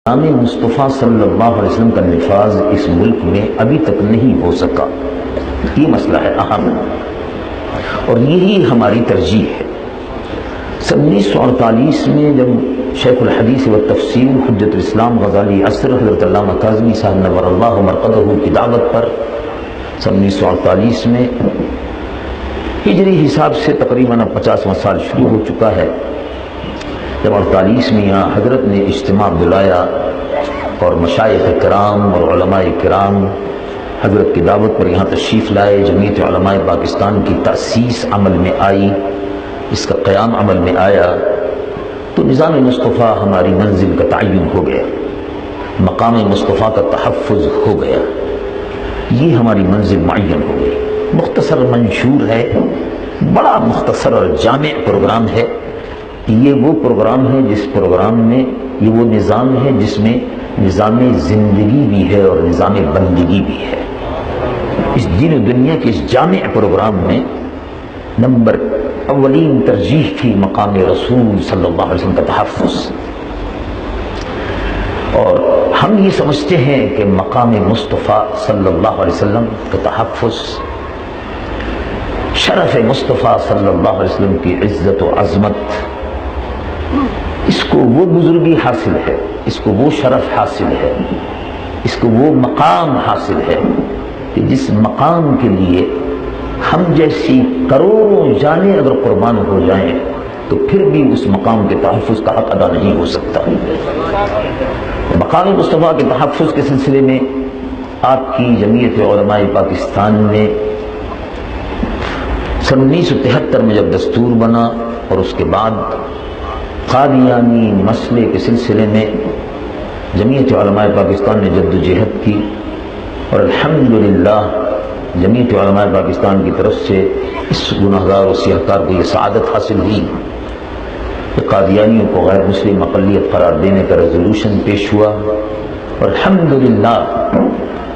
نام مصطفیٰ صلی اللہ علیہ وسلم کا نفاذ اس ملک میں ابھی تک نہیں ہو سکا. یہ مسئلہ ہے اہم، اور یہی ہماری ترجیح ہے. 1948 میں جب شیخ الحدیث و تفسیر حجت الاسلام غزالی عصر حضرت علامہ کاظمی صاحب نور اللہ مرقدہ کی دعوت پر 1948 میں ہجری حساب سے تقریباً 50واں سال شروع ہو چکا ہے. جب 48 میں یہاں حضرت نے اجتماع بلایا اور مشائخ کرام اور علماء کرام حضرت کی دعوت پر یہاں تشریف لائے، جمعیت علماء پاکستان کی تأسیس عمل میں آئی، اس کا قیام عمل میں آیا، تو نظام مصطفیٰ ہماری منزل کا تعین ہو گیا، مقام مصطفیٰ کا تحفظ ہو گیا. یہ ہماری منزل معین ہو گئی. مختصر منشور ہے، بڑا مختصر اور جامع پروگرام ہے. یہ وہ پروگرام ہے جس پروگرام میں یہ وہ نظام ہے جس میں نظام زندگی بھی ہے اور نظام بندگی بھی ہے. اس دین و دنیا کے اس جامع پروگرام میں نمبر اولین ترجیح تھی مقام رسول صلی اللہ علیہ وسلم کا تحفظ. اور ہم یہ سمجھتے ہیں کہ مقام مصطفیٰ صلی اللہ علیہ وسلم کا تحفظ، شرف مصطفیٰ صلی اللہ علیہ وسلم کی عزت و عظمت، اس کو وہ بزرگی حاصل ہے، اس کو وہ شرف حاصل ہے، اس کو وہ مقام حاصل ہے کہ جس مقام کے لیے ہم جیسی کروڑوں جانیں اگر قربان ہو جائیں تو پھر بھی اس مقام کے تحفظ کا حق ادا نہیں ہو سکتا. مقام مصطفیٰ کے تحفظ کے سلسلے میں آپ کی جمعیت علماء پاکستان نے 1973 میں جب دستور بنا اور اس کے بعد قادیانی مسئلے کے سلسلے میں جمعیت علماء پاکستان نے جدوجہد کی، اور الحمدللہ جمعیت علماء پاکستان کی طرف سے اس گناہگار و سیاہکار کو یہ سعادت حاصل ہوئی کہ قادیانیوں کو غیر مسلم اقلیت قرار دینے کا ریزولوشن پیش ہوا. اور الحمدللہ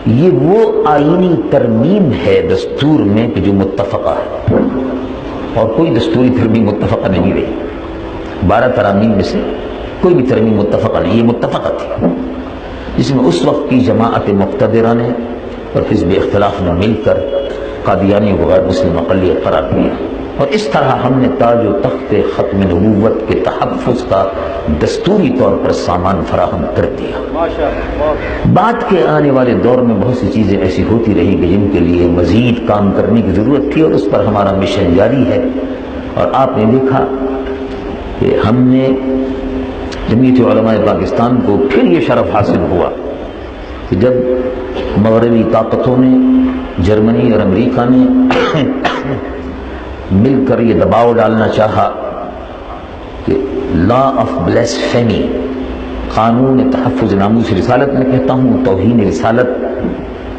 یہ وہ آئینی ترمیم ہے دستور میں کہ جو متفقہ ہے، اور کوئی دستوری ترمیم متفقہ نہیں رہی. 12 ترامیم میں سے کوئی بھی ترمیم متفقہ نہیں، یہ متفقہ تھی جس میں اس وقت کی جماعت مقتدرہ نے اور حزب اختلاف نے مل کر قادیانی کو غیر مسلم اقلیت قرار دیا. اور اس طرح ہم نے تاج و تخت ختم نبوت کے تحفظ کا دستوری طور پر سامان فراہم کر دیا. بعد کے آنے والے دور میں بہت سی چیزیں ایسی ہوتی رہی کہ جن کے لیے مزید کام کرنے کی ضرورت تھی، اور اس پر ہمارا مشن جاری ہے. اور آپ نے دیکھا کہ ہم نے جمعیت علماء پاکستان کو پھر یہ شرف حاصل ہوا کہ جب مغربی طاقتوں نے، جرمنی اور امریکہ نے مل کر یہ دباؤ ڈالنا چاہا کہ لا آف بلیسفیمی، قانون تحفظ ناموس رسالت میں کہتا ہوں توہین رسالت،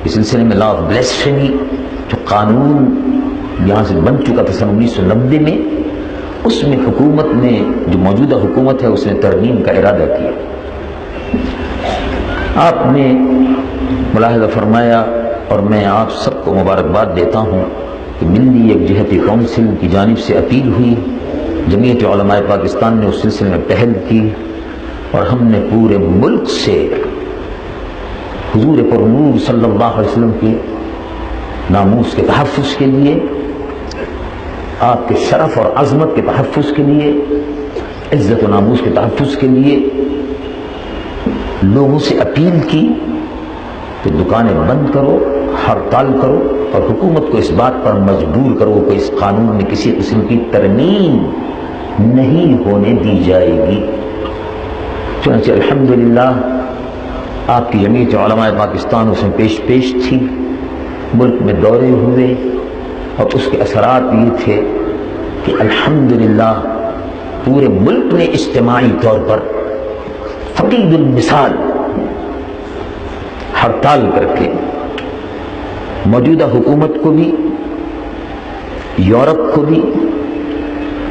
اس سلسلے میں لا آف بلیسفیمی جو قانون یہاں سے بن چکا تھا 1990 میں، اس میں حکومت نے، جو موجودہ حکومت ہے، اس نے ترمیم کا ارادہ کیا. آپ نے ملاحظہ فرمایا اور میں آپ سب کو مبارکباد دیتا ہوں کہ ملی یکجہتی کونسل کی جانب سے اپیل ہوئی، جمعیت علماء پاکستان نے اس سلسلے میں پہل کی، اور ہم نے پورے ملک سے حضور پر نور صلی اللہ علیہ وسلم کے ناموس کے تحفظ کے لیے، آپ کے شرف اور عظمت کے تحفظ کے لیے، عزت و ناموس کے تحفظ کے لیے لوگوں سے اپیل کی کہ دکانیں بند کرو، ہڑتال کرو، اور حکومت کو اس بات پر مجبور کرو کہ اس قانون میں کسی قسم کی ترمیم نہیں ہونے دی جائے گی. چنانچہ الحمدللہ آپ کی جمعیت علماء پاکستان اس میں پیش تھی. ملک میں دورے ہوئے اور اس کے اثرات یہ تھے کہ الحمدللہ پورے ملک نے اجتماعی طور پر فقید المثال ہڑتال کر کے موجودہ حکومت کو بھی، یورپ کو بھی،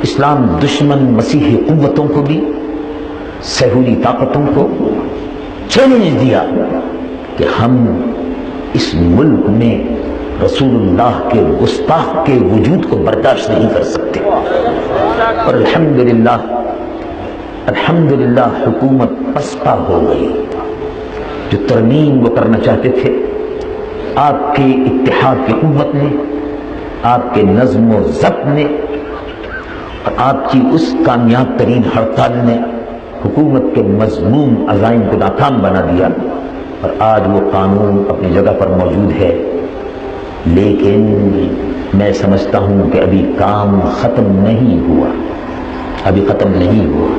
اسلام دشمن مسیحی قوتوں کو بھی، سہولی طاقتوں کو چیلنج دیا کہ ہم اس ملک میں رسول اللہ کے گستاخ کے وجود کو برداشت نہیں کر سکتے. اور الحمدللہ الحمدللہ حکومت پسپا ہو گئی. جو ترمیم وہ کرنا چاہتے تھے، آپ کے اتحاد کی قوت نے، آپ کے نظم و ضبط نے اور آپ کی اس کامیاب ترین ہڑتال نے حکومت کے مذموم عزائم کو ناکام بنا دیا، اور آج وہ قانون اپنی جگہ پر موجود ہے. لیکن میں سمجھتا ہوں کہ ابھی کام ختم نہیں ہوا، ابھی ختم نہیں ہوا.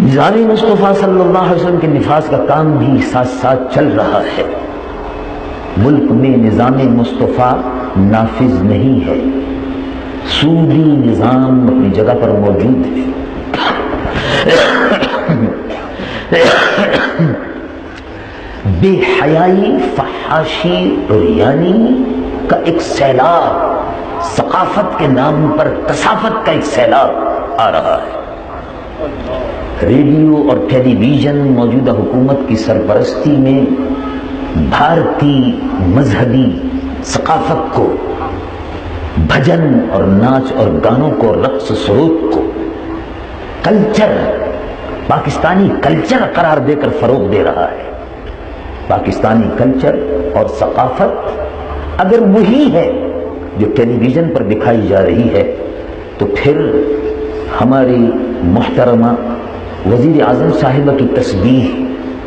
نظام مصطفیٰ صلی اللہ علیہ وسلم کے نفاذ کا کام بھی ساتھ ساتھ چل رہا ہے. ملک میں نظام مصطفیٰ نافذ نہیں ہے، سودی نظام اپنی جگہ پر موجود ہے. بے حیائی، فحاشی، عریانی کا ایک سیلاب، ثقافت کے نام پر کثافت کا ایک سیلاب آ رہا ہے. ریڈیو اور ٹیلی ویژن موجودہ حکومت کی سرپرستی میں بھارتی مذہبی ثقافت کو، بھجن اور ناچ اور گانوں کو، رقص سرود کو کلچر، پاکستانی کلچر قرار دے کر فروغ دے رہا ہے. پاکستانی کلچر اور ثقافت اگر وہی ہے جو ٹیلی ویژن پر دکھائی جا رہی ہے، تو پھر ہماری محترمہ وزیر اعظم صاحبہ کی تسبیح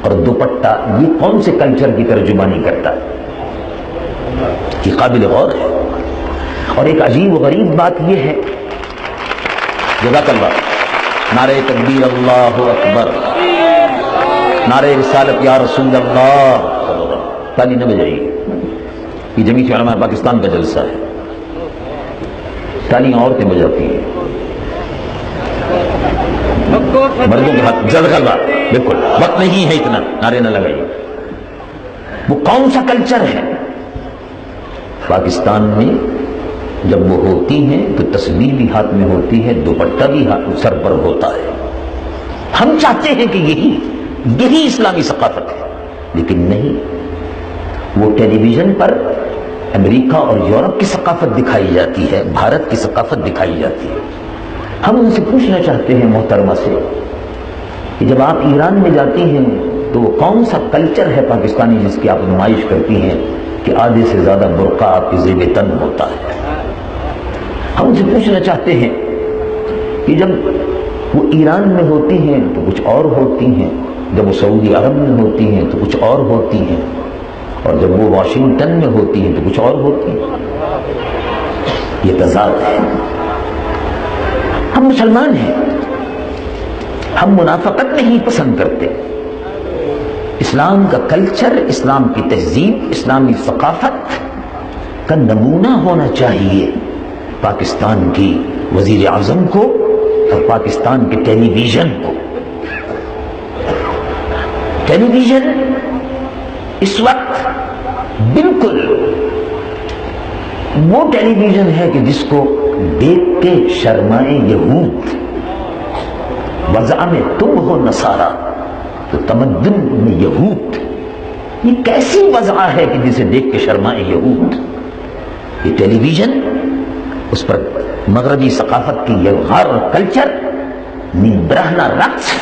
اور دوپٹہ یہ کون سے کلچر کی ترجمانی کرتا ہے؟ یہ قابل غور ہے. اور ایک عجیب و غریب بات یہ ہے، جزاک اللہ، نعرہ تکبیر اللہ اکبر، نعرہ رسالت یا رسول اللہ. تالی نہ بجائیے، یہ جمیعت علماء پاکستان کا جلسہ ہے. تالیاں عورتیں بجاتی ہیں، مردوں کے ہاتھ. جزاک اللہ، بالکل وقت نہیں ہے اتنا، نعرے نہ لگائیے. وہ کون سا کلچر ہے؟ پاکستان میں جب وہ ہوتی ہیں تو تسبیح بھی ہاتھ میں ہوتی ہے، دوپٹہ بھی سر پر ہوتا ہے. ہم چاہتے ہیں کہ یہی اسلامی ثقافت ہے، لیکن نہیں. وہ ٹیلی ویژن پر امریکہ اور یورپ کی ثقافت دکھائی جاتی ہے، بھارت کی ثقافت دکھائی جاتی ہے. ہم ان سے پوچھنا چاہتے ہیں محترمہ سے کہ جب آپ ایران میں جاتی ہیں تو وہ کون سا کلچر ہے پاکستانی جس کی آپ نمائش کرتی ہیں کہ آدھے سے زیادہ برقع آپ کی زیب تن ہوتا ہے؟ ہم ان سے پوچھنا چاہتے ہیں کہ جب وہ ایران میں ہوتی ہیں تو کچھ اور ہوتی ہیں، جب وہ سعودی عرب میں ہوتی ہیں تو کچھ اور ہوتی ہیں، اور جب وہ واشنگٹن میں ہوتی ہیں تو کچھ اور ہوتی ہیں. یہ تضاد ہے. ہم مسلمان ہیں، ہم منافقت نہیں پسند کرتے. اسلام کا کلچر، اسلام کی تہذیب، اسلامی ثقافت کا نمونہ ہونا چاہیے پاکستان کی وزیر اعظم کو اور پاکستان کے ٹیلی ویژن کو. ٹیلی ویژن اس وقت بالکل وہ ٹیلی ویژن ہے کہ جس کو دیکھ کے شرمائے یہود. وضع میں تم ہو نصارا تو تمدن میں یہود. یہ کیسی وضع ہے کہ جسے دیکھ کے شرمائے یہود؟ یہ ٹیلی ویژن، اس پر مغربی ثقافت کی یہ غار اور کلچر، برہنہ رقص،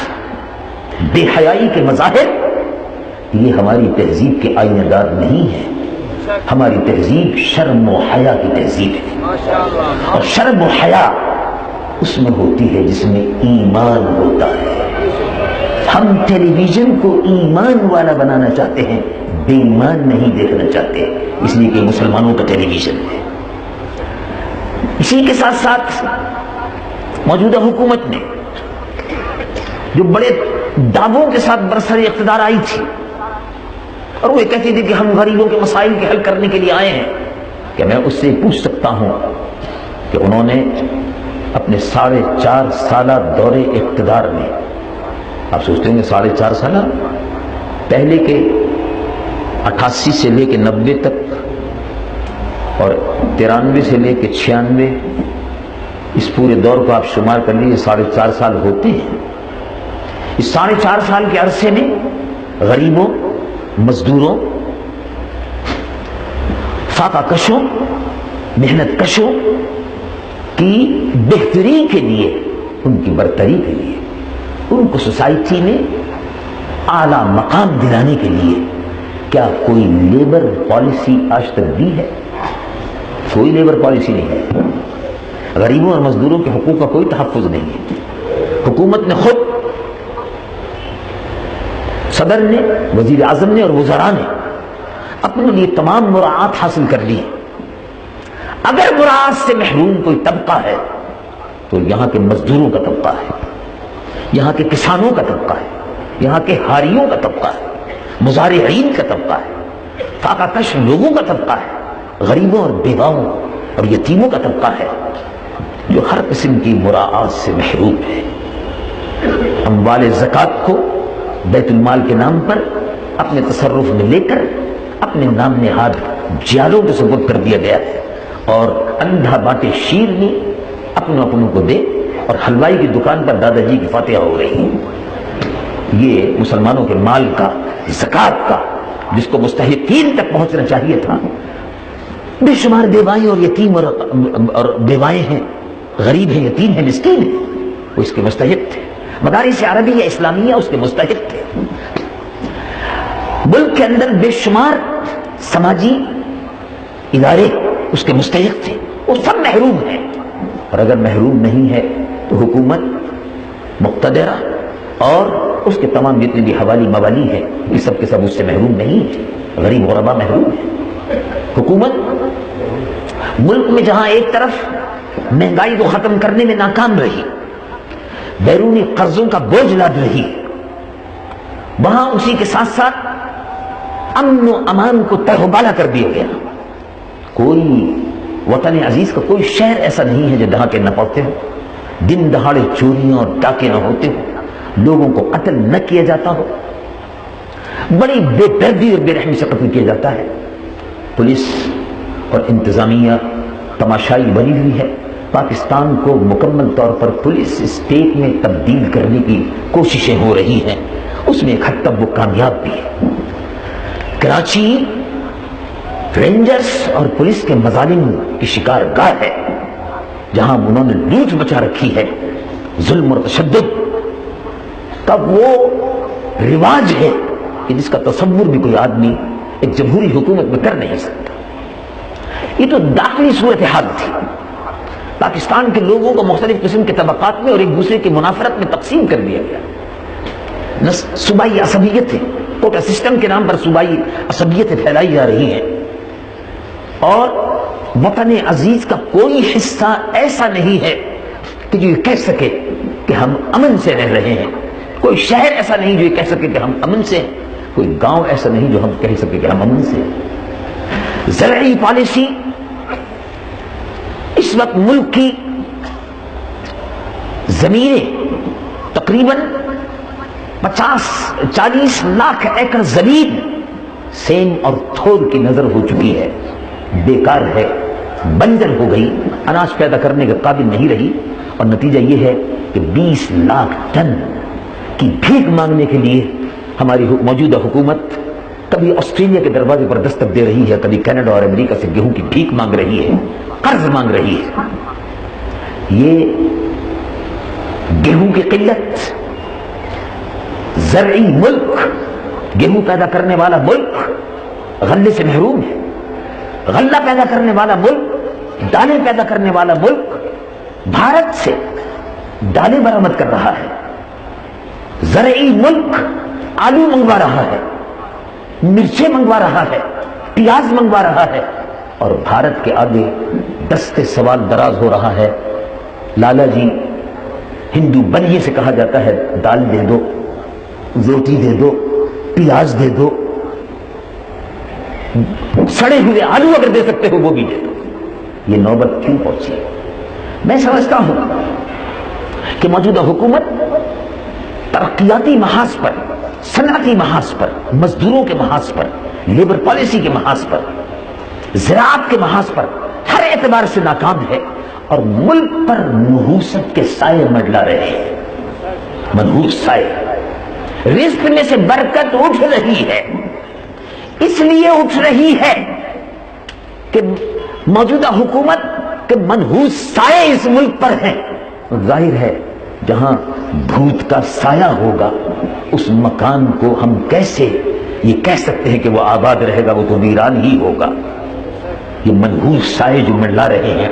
بے حیائی کے مظاہر، یہ ہماری تہذیب کے آئینہ دار نہیں ہے. ہماری تہذیب شرم و حیا کی تہذیب ہے، اور شرم و حیا اس میں ہوتی ہے جس میں ایمان ہوتا ہے. ہم ٹیلی ویژن کو ایمان والا بنانا چاہتے ہیں، بے ایمان نہیں دیکھنا چاہتے، اس لیے کہ مسلمانوں کا ٹیلی ویژن ہے. اسی کے ساتھ ساتھ موجودہ حکومت نے جو بڑے دعووں کے ساتھ برسر اقتدار آئی تھی، اور وہ کہتی تھی کہ ہم غریبوں کے مسائل کے حل کرنے کے لیے آئے ہیں، کہ میں اس سے پوچھ سکتا ہوں کہ انہوں نے اپنے 4.5 سالہ دور اقتدار میں، آپ سوچتے ہیں کہ 4.5 سالہ، پہلے کے 88 سے لے کے 90 تک اور 93 سے لے کے 96، اس پورے دور کو آپ شمار کر لیجیے، 4.5 سال ہوتے ہیں. اس 4.5 سال کے عرصے میں غریبوں، مزدوروں، فاقہ کشوں، محنت کشوں کی بہتری کے لیے ان کی برتری کے لیے، ان کو سوسائٹی میں اعلیٰ مقام دلانے کے لیے کیا کوئی لیبر پالیسی آج تک دی ہے؟ کوئی لیبر پالیسی نہیں ہے۔ غریبوں اور مزدوروں کے حقوق کا کوئی تحفظ نہیں ہے۔ حکومت نے خود، صدر نے، وزیر اعظم نے اور وزراء نے اپنے لیے تمام مراعات حاصل کر لی۔ اگر مراعات سے محروم کوئی طبقہ ہے تو یہاں کے مزدوروں کا طبقہ ہے، یہاں کے کسانوں کا طبقہ ہے، یہاں کے حاریوں کا طبقہ ہے، مزارعین کا طبقہ ہے، فاقہ کش لوگوں کا طبقہ ہے، غریبوں اور بیواؤں اور یتیموں کا طبقہ ہے جو ہر قسم کی مراعات سے محروم ہے۔ اموال زکوٰۃ کو بیت المال کے نام پر اپنے تصرف میں لے کر اپنے نام نہاد جالوں کے سپرد کر دیا گیا ہے، اور اندھا باٹے شیر نے اپنوں کو دے، اور حلوائی کی دکان پر دادا جی کی فاتحہ ہو رہی ہے۔ یہ مسلمانوں کے مال کا، زکوٰۃ کا، جس کو مستحقین تک پہنچنا چاہیے تھا، بے شمار بیوائیں اور یتیم اور بیوائیں ہیں، غریب ہیں، یتیم ہیں، مسکین ہیں، وہ اس کے مستحق تھے۔ مدارس عربیہ اسلامیہ اس کے مستحق تھے۔ ملک کے اندر بے شمار سماجی ادارے اس کے مستحق تھے، وہ سب محروم ہیں۔ اور اگر محروم نہیں ہے تو حکومت مقتدرہ اور اس کے تمام جتنے بھی حوالی موالی ہیں، یہ سب کے سب اس سے محروم نہیں ہیں۔ غریب غربا محروم ہیں۔ حکومت ملک میں جہاں ایک طرف مہنگائی کو ختم کرنے میں ناکام رہی، بیرونی قرضوں کا بوجھ لاد رہی، وہاں اسی کے ساتھ ساتھ امن و امان کو تہ و بالا کر دیا گیا۔ کوئی وطن عزیز کا کوئی شہر ایسا نہیں ہے جو ڈھاکے نہ پڑتے ہو، دن دہاڑے چوریاں اور ڈاکے نہ ہوتے ہو، لوگوں کو قتل نہ کیا جاتا ہو، بڑی بے دردی اور بے رحمی سے قتل کیا جاتا ہے۔ پولیس اور انتظامیہ تماشائی بنی ہوئی ہے۔ پاکستان کو مکمل طور پر پولیس اسٹیٹ میں تبدیل کرنے کی کوششیں ہو رہی ہیں، اس میں ایک حد تک وہ کامیاب بھی ہے۔ کراچی رینجرز اور پولیس کے مظالم کی شکار گاہ ہے، جہاں انہوں نے لوٹ مچا رکھی ہے، ظلم اور تشدد کا وہ رواج ہے کہ جس کا تصور بھی کوئی آدمی ایک جمہوری حکومت میں کر نہیں سکتا۔ یہ تو داخلی صورتحال تھی۔ پاکستان کے لوگوں کو مختلف قسم کے طبقات میں اور ایک دوسرے کی منافرت میں تقسیم کر دیا گیا۔ صوبائی عصبیتیں، کوٹا سسٹم کے نام پر صوبائی عصبیتیں پھیلائی جا رہی ہیں، اور وطن عزیز کا کوئی حصہ ایسا نہیں ہے کہ جو یہ کہہ سکے کہ ہم امن سے رہ رہے ہیں، کوئی شہر ایسا نہیں جو یہ کہہ سکے کہ ہم امن سے ہیں، کوئی گاؤں ایسا نہیں جو ہم کہہ سکے کہ ہم امن سے ہیں۔ زرعی پالیسی اس وقت ملک کی زمینیں تقریباً 40 لاکھ ایکڑ زمین سیم اور تھور کی نظر ہو چکی ہے، بیکار ہے، بنجر ہو گئی، اناج پیدا کرنے کے قابل نہیں رہی، اور نتیجہ یہ ہے کہ 20 لاکھ ٹن کی بھیک مانگنے کے لیے ہماری موجودہ حکومت کبھی آسٹریلیا کے دروازے پر دستک دے رہی ہے، کبھی کینیڈا اور امریکہ سے گیہوں کی بھیک مانگ رہی ہے، قرض مانگ رہی ہے۔ یہ گیہوں کی قلت، زرعی ملک، گیہوں پیدا کرنے والا ملک غلے سے محروم ہے، غلہ پیدا کرنے والا ملک، دالیں پیدا کرنے والا ملک بھارت سے دالیں برآمد کر رہا ہے، زرعی ملک آلو منگوا رہا ہے، مرچیں منگوا رہا ہے، پیاز منگوا رہا ہے، اور بھارت کے آگے دستے سوال دراز ہو رہا ہے۔ لالا جی، ہندو بنیے سے کہا جاتا ہے دال دے دو، روٹی دے دو، پیاز دے دو، سڑے ہوئے آلو اگر دے سکتے ہو وہ بھی دے دو۔ یہ نوبت کیوں پہنچی؟ میں سمجھتا ہوں کہ موجودہ حکومت ترقیاتی محاذ پر، صنعتی محاذ پر، مزدوروں کے محاذ پر، لیبر پالیسی کے محاذ پر، زراعت کے محاذ پر ہر اعتبار سے ناکام ہے، اور ملک پر نحوست کے سائے منڈلا رہے ہیں۔ منحوس سائے، رزق میں سے برکت اٹھ رہی ہے، اس لیے اٹھ رہی ہے کہ موجودہ حکومت کے منحوس سائے اس ملک پر ہیں۔ ظاہر ہے جہاں بھوت کا سایہ ہوگا اس مکان کو ہم کیسے یہ کہہ سکتے ہیں کہ وہ آباد رہے گا؟ وہ تو ویران ہی ہوگا۔ یہ منحوس سائے جو منڈلا رہے ہیں،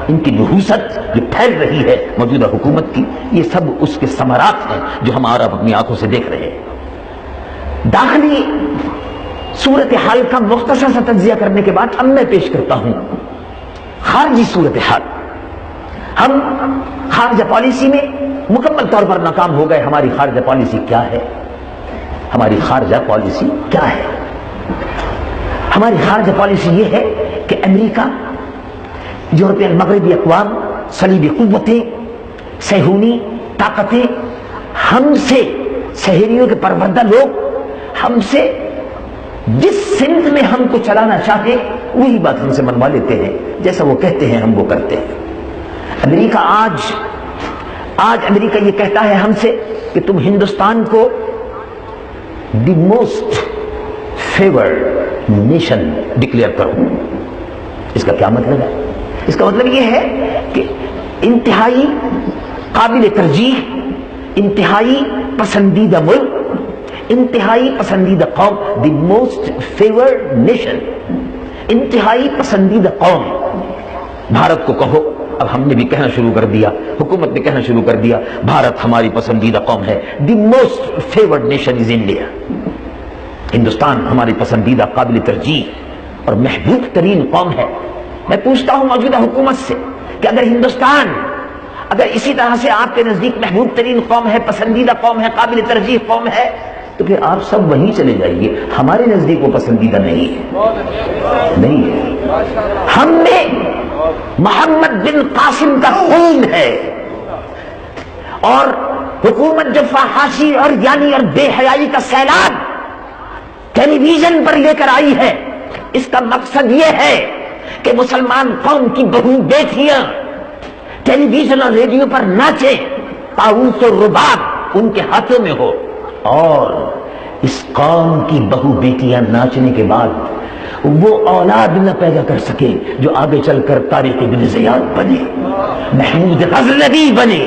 ان کی نحوست جو پھیل رہی ہے موجودہ حکومت کی، یہ سب اس کے ثمرات ہیں جو ہم آپ اپنی آنکھوں سے دیکھ رہے ہیں۔ داخلی صورتحال کا مختصر سا تجزیہ کرنے کے بعد اب میں پیش کرتا ہوں خارجی صورتحال۔ ہم خارجہ پالیسی میں مکمل طور پر ناکام ہو گئے۔ ہماری خارجہ پالیسی کیا ہے؟ ہماری خارجہ پالیسی کیا ہے؟ ہماری خارجہ پالیسی یہ ہے کہ امریکہ، یورپین مغربی اقوام، صلیبی قوتیں، صہیونی طاقتیں ہم سے، شہریوں کے پروردہ لوگ ہم سے جس سمت میں ہم کو چلانا چاہتے وہی بات ہم سے منوا لیتے ہیں، جیسا وہ کہتے ہیں ہم وہ کرتے ہیں۔ امریکہ آج امریکہ یہ کہتا ہے ہم سے کہ تم ہندوستان کو the most favoured nation declare کرو۔ اس کا کیا مطلب ہے؟ اس کا مطلب یہ ہے کہ انتہائی قابل ترجیح، انتہائی پسندیدہ ملک، انتہائی پسندیدہ قوم، دی موسٹ فیورڈ نیشن، انتہائی پسندیدہ قوم۔ بھارت کو کہو، اب ہم نے بھی کہنا شروع کر دیا، حکومت نے کہنا شروع کر دیا، بھارت ہماری پسندیدہ قوم ہے۔ The most favoured nation is India. Hindustan ہماری پسندیدہ، قابل ترجیح اور محبوب ترین قوم ہے۔ میں پوچھتا ہوں موجودہ حکومت سے کہ اگر ہندوستان اگر اسی طرح سے آپ کے نزدیک محبوب ترین قوم ہے، پسندیدہ قوم ہے، قابل ترجیح قوم ہے، تو پھر آپ سب وہیں چلے جائیے۔ ہمارے نزدیک وہ پسندیدہ نہیں ہے۔ ہم میں محمد بن قاسم کا خون ہے، اور حکومت جو فحاشی اور یعنی اور بے حیائی کا سیلاب ٹیلی ویژن پر لے کر آئی ہے، اس کا مقصد یہ ہے کہ مسلمان قوم کی بہو بیٹیاں ٹیلی ویژن اور ریڈیو پر ناچیں، طاؤس و رباب ان کے ہاتھوں میں ہو، اور اس قوم کی بہو بیٹیاں ناچنے کے بعد وہ اولاد نہ پیدا کر سکے جو آگے چل کر طارق بن زیاد بنے، محمود غزنوی بنے،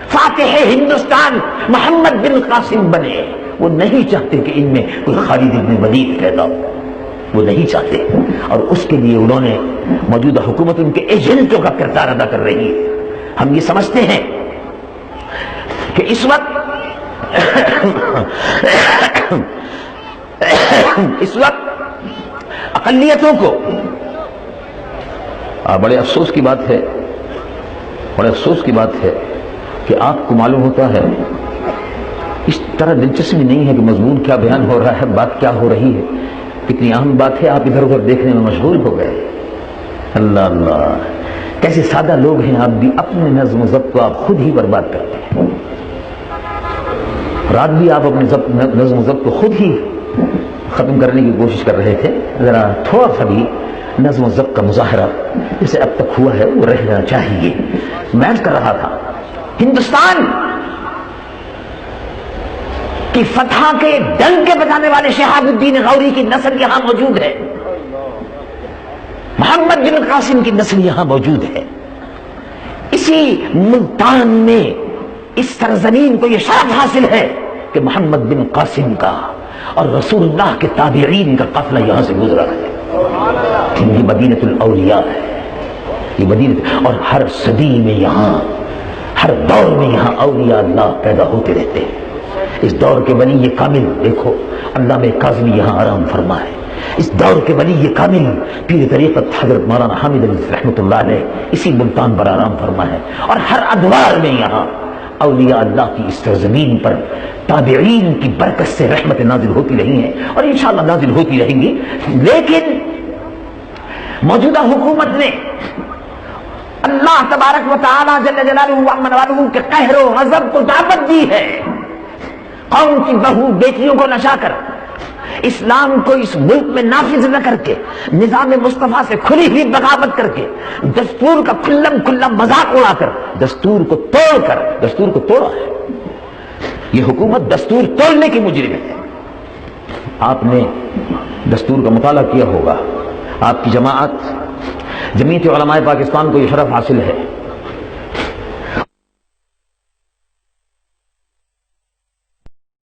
فاتح ہندوستان محمد بن قاسم بنے۔ وہ نہیں چاہتے کہ ان میں کوئی خالد بن ولید پیدا ہو، وہ نہیں چاہتے، اور اس کے لیے انہوں نے موجودہ حکومت ان کے ایجنٹوں کا کردار ادا کر رہی ہے۔ ہم یہ سمجھتے ہیں کہ اس وقت اقلیتوں کو، بڑے افسوس کی بات ہے کہ آپ کو معلوم ہوتا ہے اس طرح دلچسپی نہیں ہے کہ مضمون کیا بیان ہو رہا ہے، بات کیا ہو رہی ہے، کتنی اہم بات ہے، آپ ادھر ادھر دیکھنے میں مشغول ہو گئے۔ اللہ اللہ، کیسے سادہ لوگ ہیں آپ بھی، اپنے نظم و ضبط کو آپ خود ہی برباد کرتے ہیں۔ رات بھی آپ اپنے نظم و ضبط کو خود ہی ختم کرنے کی کوشش کر رہے تھے۔ ذرا تھوڑا سا بھی نظم و ضبط کا مظاہرہ جسے اب تک ہوا ہے وہ رہنا چاہیے۔ میں کر رہا تھا ہندوستان کی فتح کے ڈنکے بجانے والے شہاب الدین غوری کی نسل یہاں موجود ہے، محمد بن قاسم کی نسل یہاں موجود ہے۔ اسی ملتان میں اس سرزمین کو یہ شرف حاصل ہے کہ محمد بن قاسم کا اور رسول اللہ کے تابعین کا قافلہ یہاں سے گزرا ہے۔ یہ مدینۃ الاولیاء ہے، یہ مدینہ، اور ہر صدی میں یہاں، ہر دور میں یہاں اولیاء اللہ پیدا ہوتے رہتے ہیں۔ اس دور کے ولی یہ کامل دیکھو علامہ کاظمی یہاں آرام فرما ہے، اس دور کے ولی یہ کامل پیر طریقت حضرت مولانا حامد علی رحمۃ اللہ علیہ اسی ملتان پر آرام فرما ہے، اور ہر ادوار میں یہاں اولیاء اللہ کی اس سرزمین پر تابعین کی برکت سے رحمت نازل ہوتی رہی ہیں اور انشاءاللہ نازل ہوتی رہیں گی۔ لیکن موجودہ حکومت نے اللہ تبارک و تعالی جل جلالہ وعظم والہ کے قہر و غضب کو دعوت دی ہے۔ قوم کی بہو بیٹیوں کو نشا کر، اسلام کو اس ملک میں نافذ نہ کر کے، نظام مصطفیٰ سے کھلی ہوئی بغاوت کر کے، دستور کا کھلا مذاق اڑا کر، دستور کو توڑا ہے۔ یہ حکومت دستور توڑنے کی مجرم ہے۔ آپ نے دستور کا مطالعہ کیا ہوگا، آپ کی جماعت جمعیت علماء پاکستان کو یہ شرف حاصل ہے